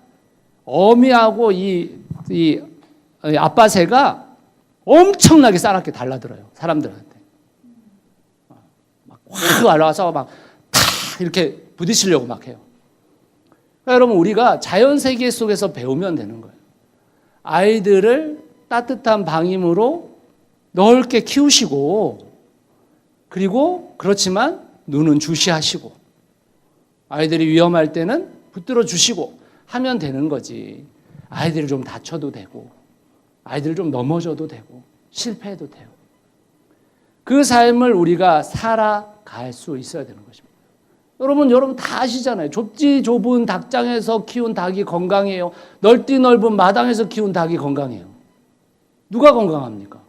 어미하고 이 아빠 새가 엄청나게 싸납게 달라들어요. 사람들한테. 막 확 올라와서 막 탁 이렇게 부딪히려고 막 해요. 그러니까 여러분 우리가 자연 세계 속에서 배우면 되는 거예요. 아이들을 따뜻한 방임으로 넓게 키우시고 그리고 그렇지만 눈은 주시하시고 아이들이 위험할 때는 붙들어 주시고 하면 되는 거지. 아이들이 좀 다쳐도 되고 아이들 좀 넘어져도 되고 실패해도 돼요. 그 삶을 우리가 살아갈 수 있어야 되는 것입니다. 여러분 다 아시잖아요. 좁지 좁은 닭장에서 키운 닭이 건강해요. 넓디 넓은 마당에서 키운 닭이 건강해요. 누가 건강합니까?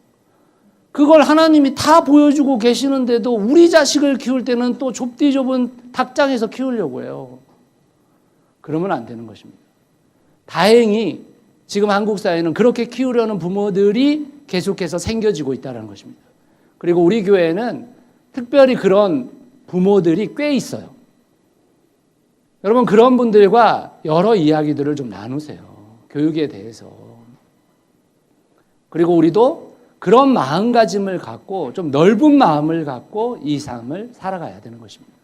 그걸 하나님이 다 보여주고 계시는데도 우리 자식을 키울 때는 또 좁디 좁은 닭장에서 키우려고 해요. 그러면 안 되는 것입니다. 다행히 지금 한국 사회는 그렇게 키우려는 부모들이 계속해서 생겨지고 있다는 것입니다. 그리고 우리 교회는 특별히 그런 부모들이 꽤 있어요. 여러분 그런 분들과 여러 이야기들을 좀 나누세요. 교육에 대해서. 그리고 우리도 그런 마음가짐을 갖고 좀 넓은 마음을 갖고 이 삶을 살아가야 되는 것입니다.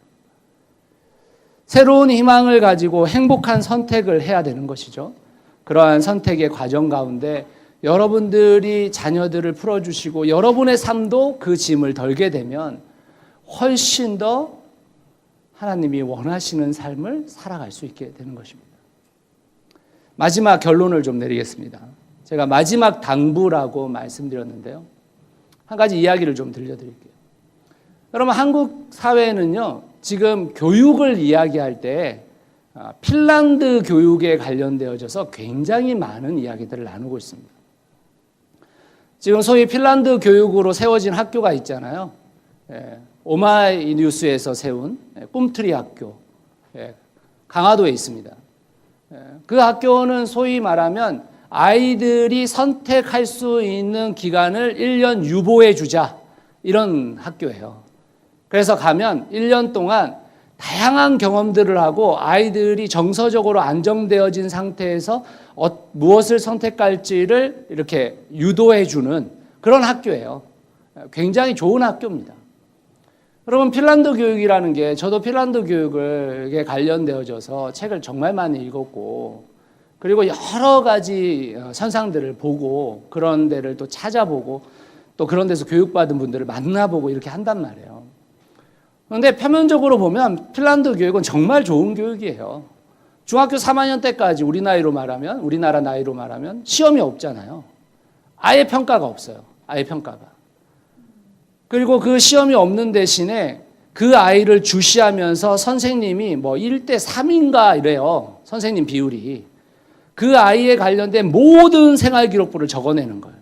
새로운 희망을 가지고 행복한 선택을 해야 되는 것이죠. 그러한 선택의 과정 가운데 여러분들이 자녀들을 풀어주시고 여러분의 삶도 그 짐을 덜게 되면 훨씬 더 하나님이 원하시는 삶을 살아갈 수 있게 되는 것입니다. 마지막 결론을 좀 내리겠습니다. 제가 마지막 당부라고 말씀드렸는데요. 한 가지 이야기를 좀 들려드릴게요. 여러분 한국 사회는요. 지금 교육을 이야기할 때 핀란드 교육에 관련되어져서 굉장히 많은 이야기들을 나누고 있습니다. 지금 소위 핀란드 교육으로 세워진 학교가 있잖아요. 오마이뉴스에서 세운 꿈트리 학교, 강화도에 있습니다. 그 학교는 소위 말하면 아이들이 선택할 수 있는 기간을 1년 유보해 주자 이런 학교예요. 그래서 가면 1년 동안 다양한 경험들을 하고 아이들이 정서적으로 안정되어진 상태에서 무엇을 선택할지를 이렇게 유도해 주는 그런 학교예요. 굉장히 좋은 학교입니다. 여러분, 핀란드 교육이라는 게, 저도 핀란드 교육에 관련되어져서 책을 정말 많이 읽었고, 그리고 여러 가지 선상들을 보고, 그런 데를 또 찾아보고, 또 그런 데서 교육받은 분들을 만나보고 이렇게 한단 말이에요. 그런데 표면적으로 보면 핀란드 교육은 정말 좋은 교육이에요. 중학교 3학년 때까지 우리나라 나이로 말하면 시험이 없잖아요. 아예 평가가 없어요. 아예 평가가. 그리고 그 시험이 없는 대신에 그 아이를 주시하면서 선생님이 뭐 1대 3인가 이래요. 선생님 비율이. 그 아이에 관련된 모든 생활 기록부를 적어내는 거예요.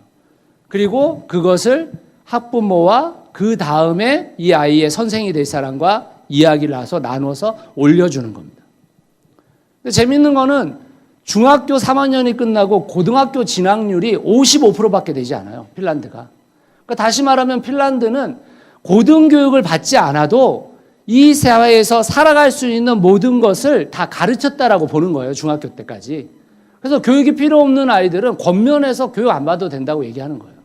그리고 그것을 학부모와 그 다음에 이 아이의 선생이 될 사람과 이야기를 해서 나눠서 올려주는 겁니다. 근데 재밌는 거는 중학교 3학년이 끝나고 고등학교 진학률이 55%밖에 되지 않아요. 핀란드가. 그러니까 다시 말하면 핀란드는 고등교육을 받지 않아도 이 사회에서 살아갈 수 있는 모든 것을 다 가르쳤다라고 보는 거예요. 중학교 때까지. 그래서 교육이 필요 없는 아이들은 권면해서 교육 안 받아도 된다고 얘기하는 거예요.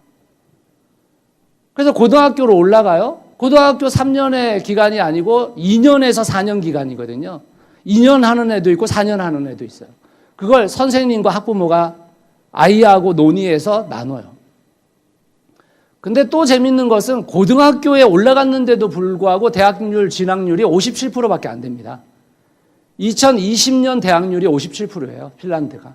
그래서 고등학교로 올라가요. 고등학교 3년의 기간이 아니고 2년에서 4년 기간이거든요. 2년 하는 애도 있고 4년 하는 애도 있어요. 그걸 선생님과 학부모가 아이하고 논의해서 나눠요. 근데 또 재밌는 것은 고등학교에 올라갔는데도 불구하고 대학률 진학률이 57%밖에 안 됩니다. 2020년 대학률이 57%예요. 핀란드가.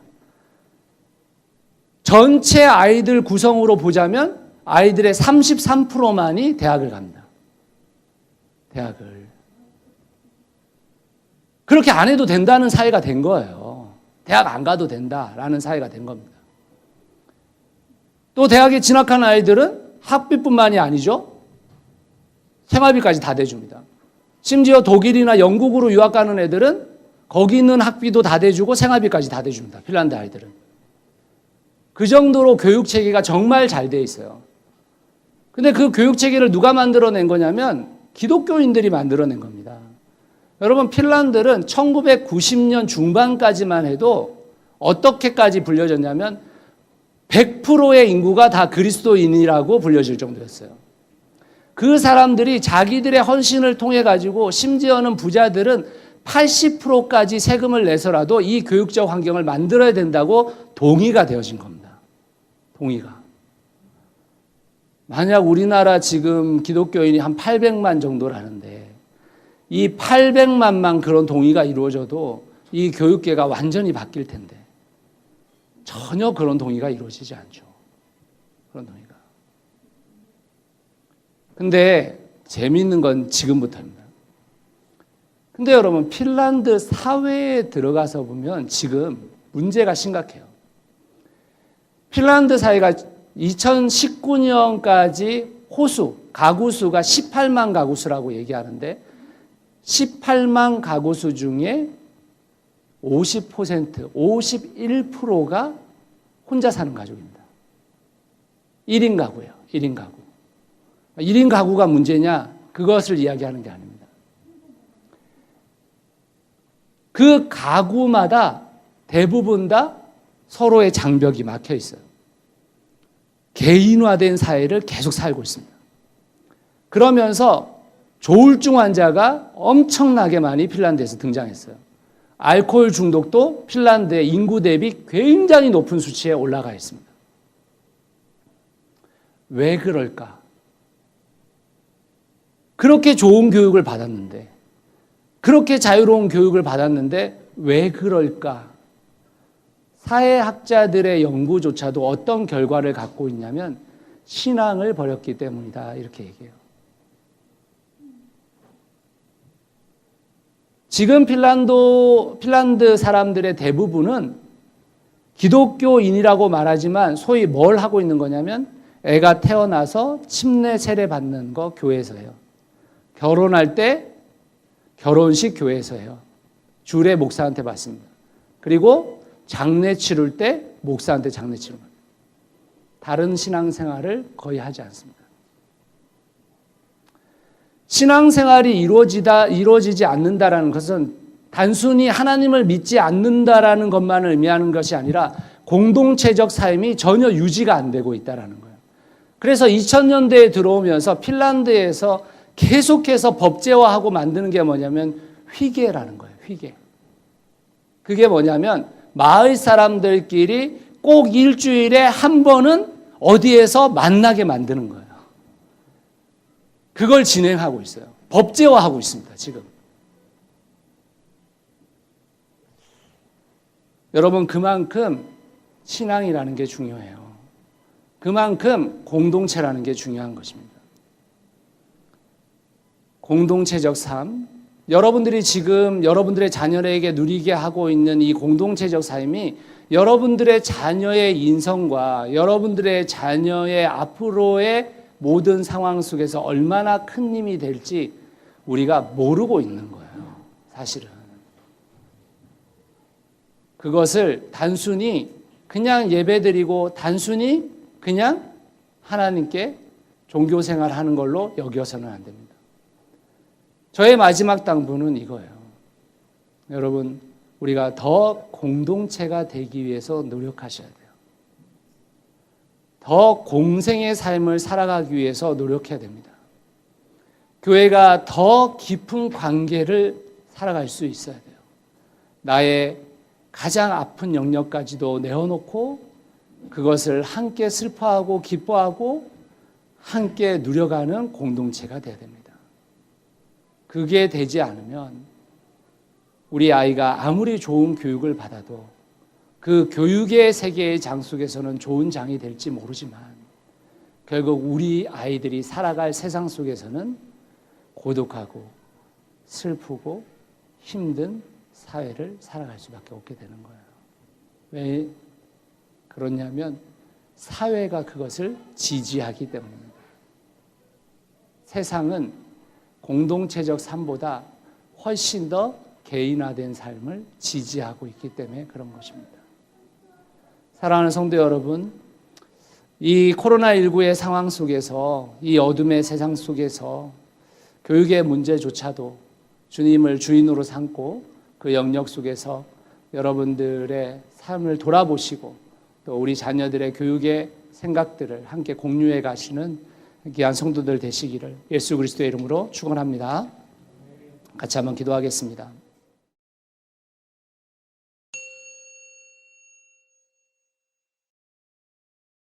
전체 아이들 구성으로 보자면 아이들의 33%만이 대학을 갑니다. 대학을. 그렇게 안 해도 된다는 사회가 된 거예요. 대학 안 가도 된다라는 사회가 된 겁니다. 또 대학에 진학한 아이들은 학비뿐만이 아니죠. 생활비까지 다 대줍니다. 심지어 독일이나 영국으로 유학 가는 애들은 거기 있는 학비도 다 대주고 생활비까지 다 대줍니다. 핀란드 아이들은. 그 정도로 교육체계가 정말 잘 돼 있어요. 근데 그 교육체계를 누가 만들어낸 거냐면 기독교인들이 만들어낸 겁니다. 여러분, 핀란드는 1990년 중반까지만 해도 어떻게까지 불려졌냐면 100%의 인구가 다 그리스도인이라고 불려질 정도였어요. 그 사람들이 자기들의 헌신을 통해 가지고 심지어는 부자들은 80%까지 세금을 내서라도 이 교육적 환경을 만들어야 된다고 동의가 되어진 겁니다. 동의가. 만약 우리나라 지금 기독교인이 한 800만 정도라는데 이 800만만 그런 동의가 이루어져도 이 교육계가 완전히 바뀔 텐데 전혀 그런 동의가 이루어지지 않죠. 그런 동의가. 근데 재미있는 건 지금부터입니다. 근데 여러분, 핀란드 사회에 들어가서 보면 지금 문제가 심각해요. 핀란드 사회가 2019년까지 가구 수가 18만 가구 수라고 얘기하는데 18만 가구 수 중에 50%, 51%가 혼자 사는 가족입니다. 1인 가구예요. 1인 가구. 1인 가구가 문제냐? 그것을 이야기하는 게 아닙니다. 그 가구마다 대부분 다 서로의 장벽이 막혀 있어요. 개인화된 사회를 계속 살고 있습니다. 그러면서 조울증 환자가 엄청나게 많이 핀란드에서 등장했어요. 알코올 중독도 핀란드의 인구 대비 굉장히 높은 수치에 올라가 있습니다. 왜 그럴까? 그렇게 좋은 교육을 받았는데, 그렇게 자유로운 교육을 받았는데 왜 그럴까? 사회학자들의 연구조차도 어떤 결과를 갖고 있냐면 신앙을 버렸기 때문이다, 이렇게 얘기해요. 지금 핀란드 사람들의 대부분은 기독교인이라고 말하지만 소위 뭘 하고 있는 거냐면 애가 태어나서 침례 세례 받는 거 교회에서 해요. 결혼할 때 결혼식 교회에서 해요. 주례 목사한테 받습니다. 그리고 장례 치를 때 목사한테 장례 치릅니다. 다른 신앙생활을 거의 하지 않습니다. 신앙생활이 이루어지지 않는다라는 것은 단순히 하나님을 믿지 않는다라는 것만을 의미하는 것이 아니라 공동체적 삶이 전혀 유지가 안 되고 있다라는 거예요. 그래서 2000년대에 들어오면서 핀란드에서 계속해서 법제화하고 만드는 게 뭐냐면 회개라는 거예요. 회개. 그게 뭐냐면 마을 사람들끼리 꼭 일주일에 한 번은 어디에서 만나게 만드는 거예요. 그걸 진행하고 있어요. 법제화하고 있습니다, 지금. 여러분, 그만큼 신앙이라는 게 중요해요. 그만큼 공동체라는 게 중요한 것입니다. 공동체적 삶, 여러분들이 지금 여러분들의 자녀에게 누리게 하고 있는 이 공동체적 삶이 여러분들의 자녀의 인성과 여러분들의 자녀의 앞으로의 모든 상황 속에서 얼마나 큰 힘이 될지 우리가 모르고 있는 거예요, 사실은. 그것을 단순히 그냥 예배드리고 단순히 그냥 하나님께 종교생활 하는 걸로 여겨서는 안 됩니다. 저의 마지막 당부는 이거예요. 여러분, 우리가 더 공동체가 되기 위해서 노력하셔야 돼요. 더 공생의 삶을 살아가기 위해서 노력해야 됩니다. 교회가 더 깊은 관계를 살아갈 수 있어야 돼요. 나의 가장 아픈 영역까지도 내어놓고 그것을 함께 슬퍼하고 기뻐하고 함께 누려가는 공동체가 되어야 됩니다. 그게 되지 않으면 우리 아이가 아무리 좋은 교육을 받아도 그 교육의 세계의 장 속에서는 좋은 장이 될지 모르지만 결국 우리 아이들이 살아갈 세상 속에서는 고독하고 슬프고 힘든 사회를 살아갈 수밖에 없게 되는 거예요. 왜 그러냐면 사회가 그것을 지지하기 때문입니다. 세상은 공동체적 삶보다 훨씬 더 개인화된 삶을 지지하고 있기 때문에 그런 것입니다. 사랑하는 성도 여러분, 이 코로나19의 상황 속에서, 이 어둠의 세상 속에서 교육의 문제조차도 주님을 주인으로 삼고 그 영역 속에서 여러분들의 삶을 돌아보시고 또 우리 자녀들의 교육의 생각들을 함께 공유해 가시는 귀한 성도들 되시기를 예수 그리스도의 이름으로 축원합니다. 같이 한번 기도하겠습니다.